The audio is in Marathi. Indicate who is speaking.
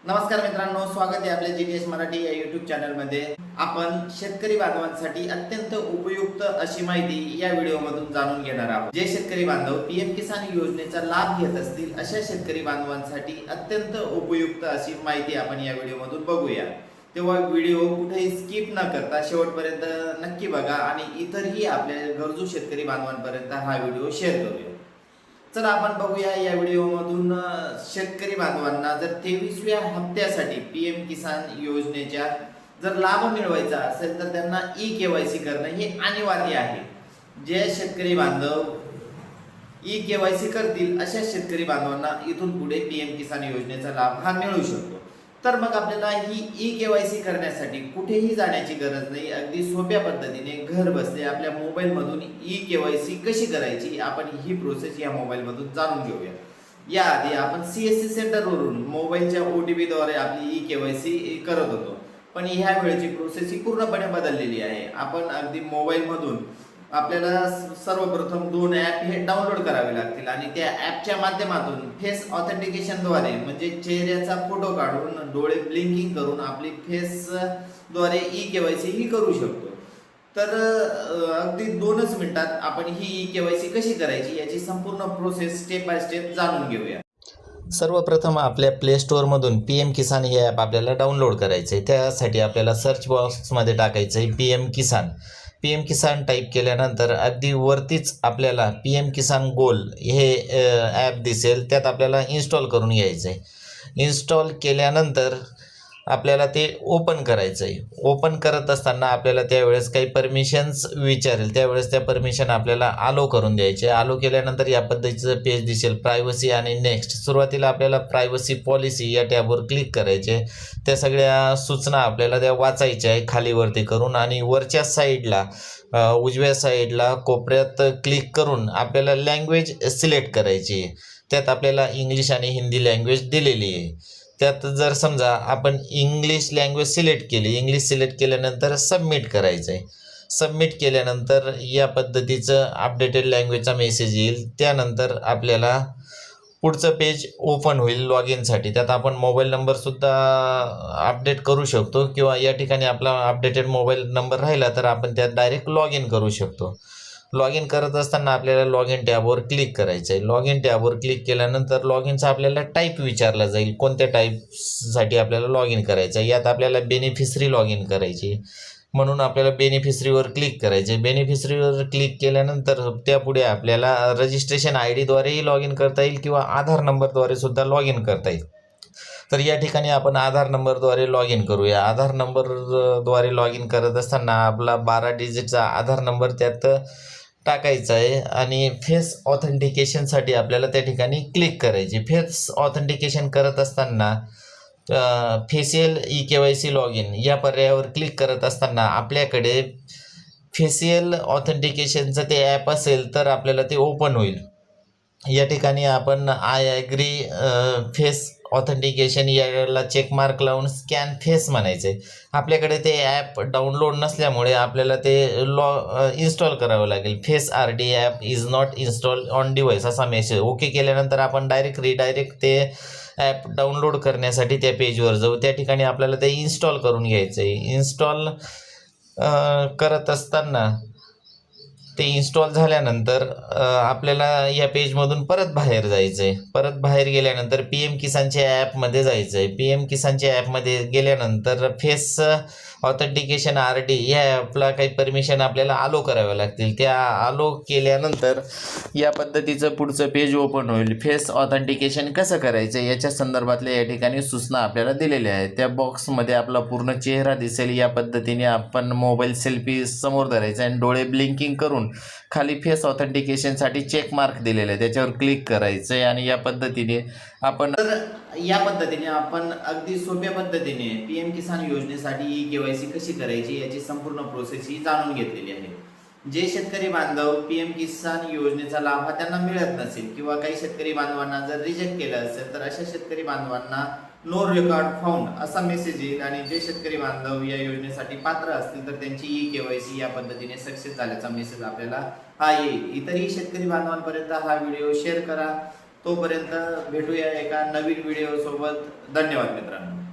Speaker 1: नमस्कार मित्रांनो, स्वागत आहे आपल्या जीडीएस मराठी या यूट्यूब चॅनलमध्ये। आपण शेतकरी बांधवांसाठी अत्यंत उपयुक्त अशी माहिती या व्हिडिओमधून जाणून घेणार आहोत। जे शेतकरी बांधव पीएम किसान योजनेचा लाभ घेत असतील अशा शेतकरी बांधवांसाठी अत्यंत उपयुक्त अशी माहिती आपण या व्हिडिओमधून बघूया। तेव्हा व्हिडिओ कुठेही स्किप न करता शेवटपर्यंत नक्की बघा आणि इतरही आपल्या गरजू शेतकरी बांधवांपर्यंत हा व्हिडिओ शेअर करूया। चला आपण बघूया या व्हिडिओमधून शेतकरी बांधवांना जर 23व्या हप्त्यासाठी पीएम किसान योजनेच्या जर लाभ मिळवायचा असेल तर त्यांना ई-केवायसी करणं हे अनिवार्य आहे। जे शेतकरी बांधव ई-केवायसी करतील अशा शेतकरी बांधवांना इथून पुढे पीएम किसान योजनेचा लाभ हा मिळू शकतो। तर मग आपल्याला ही ई-केवायसी करण्यासाठी कुठेही जाण्याची गरज नाही। अगदी सोप्या पद्धतीने घर बसल्या आपल्या मोबाईल मधून ई-केवायसी कशी करायची आपण ही प्रोसेस या मोबाईल मधून जाणून घेऊया। याआधी आपण सीएससी सेंटर वरून मोबाईलच्या ओटीपी द्वारे आपली ई-केवायसी करत होतो, पण ह्या वेळेची प्रोसेस ही पूर्णपणे बदललेली आहे। आपण अगदी मोबाईल मधून आपल्याला सर्वप्रथम 2 ॲप हे डाउनलोड करावे लागतील आणि त्या ॲपच्या माध्यमातून फेस ऑथेंटिकेशन द्वारे म्हणजे चेहऱ्याचा फोटो काढून डोळे ब्लिंकिंग करून आपली फेस द्वारे ई-केवायसी ही करू शकतो। तर अगदी 2च मिनिटात आपण ही ई-केवायसी कशी करायची याची संपूर्ण प्रोसेस स्टेप बाय स्टेप जाणून घेऊया।
Speaker 2: सर्वप्रथम आपल्या प्ले स्टोअरमधून पीएम किसान हे ॲप आपल्याला डाउनलोड करायचं आहे। त्यासाठी आपल्याला सर्च बॉक्समध्ये टाकायचं आहे पीएम किसान। पीएम किसान टाईप केल्यानंतर अगदी वरतीच आपल्याला पीएम किसान गोल हे ॲप दिसेल, त्यात आपल्याला इन्स्टॉल करून घ्यायचं आहे। इन्स्टॉल केल्यानंतर आपल्याला ते ओपन करायचं आहे। ओपन करत असताना आपल्याला त्यावेळेस काही परमिशन्स विचारेल, त्यावेळेस त्या परमिशन आपल्याला आलो करून द्यायचे। आलो केल्यानंतर या पद्धतीचं पेज दिसेल, प्रायव्हसी आणि नेक्स्ट। सुरुवातीला आपल्याला प्रायव्हसी पॉलिसी या टॅबवर क्लिक करायचे। त्या सगळ्या सूचना आपल्याला त्या वाचायच्या आहे खाली वरती करून आणि वरच्या साईडला उजव्या साईडला कोपऱ्यात क्लिक करून आपल्याला लँग्वेज सिलेक्ट करायची आहे। त्यात आपल्याला इंग्लिश आणि हिंदी लँग्वेज दिलेली आहे। त्यात जर समजा आपण इंग्लिश लँग्वेज सिलेक्ट केली, इंग्लिश सिलेक्ट केल्यानंतर सबमिट करायचं आहे। सबमिट केल्यानंतर या पद्धतीचं अपडेटेड लँग्वेजचा मेसेज येईल। त्यानंतर आपल्याला पुढचं पेज ओपन होईल लॉग इनसाठी। त्यात आपण मोबाईल नंबरसुद्धा अपडेट करू शकतो किंवा या ठिकाणी आपला अपडेटेड मोबाईल नंबर राहिला तर आपण त्यात डायरेक्ट लॉग इन करू शकतो। लॉग इन करत असताना आपल्याला लॉग इन टॅबवर क्लिक करायचं आहे। लॉग इन टॅबवर क्लिक केल्यानंतर लॉग इनचा आपल्याला टाईप विचारला जाईल, कोणत्या टाईपसाठी आपल्याला लॉग इन करायचं आहे। यात आपल्याला बेनिफिशरी लॉग इन करायची, म्हणून आपल्याला बेनिफिशरीवर क्लिक करायचे। बेनिफिशरीवर क्लिक केल्यानंतर त्यापुढे आपल्याला रजिस्ट्रेशन आय डीद्वारेही लॉग इन करता येईल किंवा आधार नंबरद्वारे सुद्धा लॉग इन करता येईल। तर या ठिकाणी आपण आधार नंबरद्वारे लॉग इन करूया। आधार नंबरद्वारे लॉग इन करत असताना आपला 12 डिजिटचा आधार नंबर त्यात टाकायचं आहे आणि फेस ऑथेंटिकेशनसाठी आपल्याला त्या ठिकाणी क्लिक करायची। फेस ऑथेंटिकेशन करत असताना फेशियल ई-केवायसी लॉग इन या पर्यायावर क्लिक करत असताना आपल्याकडे फेशियल ऑथेंटिकेशनचं ते ॲप असेल तर आपल्याला ते ओपन होईल। या ठिकाणी आपण आय ॲग्री फेस ऑथेंटिकेशन याला चेक मार्क लावून स्कॅन फेस म्हणायचे। आपल्याकडे ते ॲप डाउनलोड नसल्यामुळे आपल्याला ते इन्स्टॉल करावं लागेल। Face RD app is not install on device असा मेसेज। ओके केल्यानंतर आपण रिडायरेक्ट ते ॲप डाउनलोड करण्यासाठी त्या पेजवर जाऊ। त्या ठिकाणी आपल्याला ते इन्स्टॉल करून घ्यायचं आहे। इन्स्टॉल करत असताना ते इन्स्टॉल झाल्यानंतर आपल्याला या पेजमधून परत बाहेर जायचं आहे। परत बाहेर गेल्यानंतर पीएम किसानच्या ॲपमध्ये जायचं आहे। पीएम किसानच्या ॲपमध्ये गेल्यानंतर फेस ऑथेंटिकेशन RD या ॲपला काही परमिशन आपल्याला आलो कराव्या लागतील। त्या आलो केल्यानंतर या पद्धतीचं पुढचं पेज ओपन होईल। फेस ऑथेंटिकेशन कसं करायचं याच्या संदर्भातल्या या ठिकाणी सूचना आपल्याला दिलेल्या आहेत। त्या बॉक्समध्ये आपला पूर्ण चेहरा दिसेल। या पद्धतीने आपण मोबाईल सेल्फी समोर धरायचा आणि डोळे ब्लिंकिंग करून खाली फेस ऑथेंटिकेशनसाठी चेक मार्क दिलेला आहे त्याच्यावर क्लिक करायचं आहे आणि या पद्धतीने आपण
Speaker 1: अगदी सोप्या पद्धतीने पीएम किसान योजनेसाठी ई-केवायसी कशी करायची याची संपूर्ण प्रोसेस ही जाणून घेतलेली आहे। जे शेतकरी बांधव पीएम किसान योजनेचा लाभ हा त्यांना मिळत नसेल किंवा काही शेतकरी बांधवांना जर रिजेक्ट केलं असेल तर अशा शेतकरी बांधवांना नो रेकॉर्ड फाउंड असा मेसेज येईल आणि जे शेतकरी बांधव या योजनेसाठी पात्र असतील तर त्यांची ई-केवायसी या पद्धतीने सक्सेस झाल्याचा मेसेज आपल्याला हा येईल। इतरही शेतकरी बांधवांपर्यंत हा व्हिडिओ शेअर करा। तोपर्यंत भेटूया एका नवीन व्हिडिओ सोबत. धन्यवाद मित्रांनो.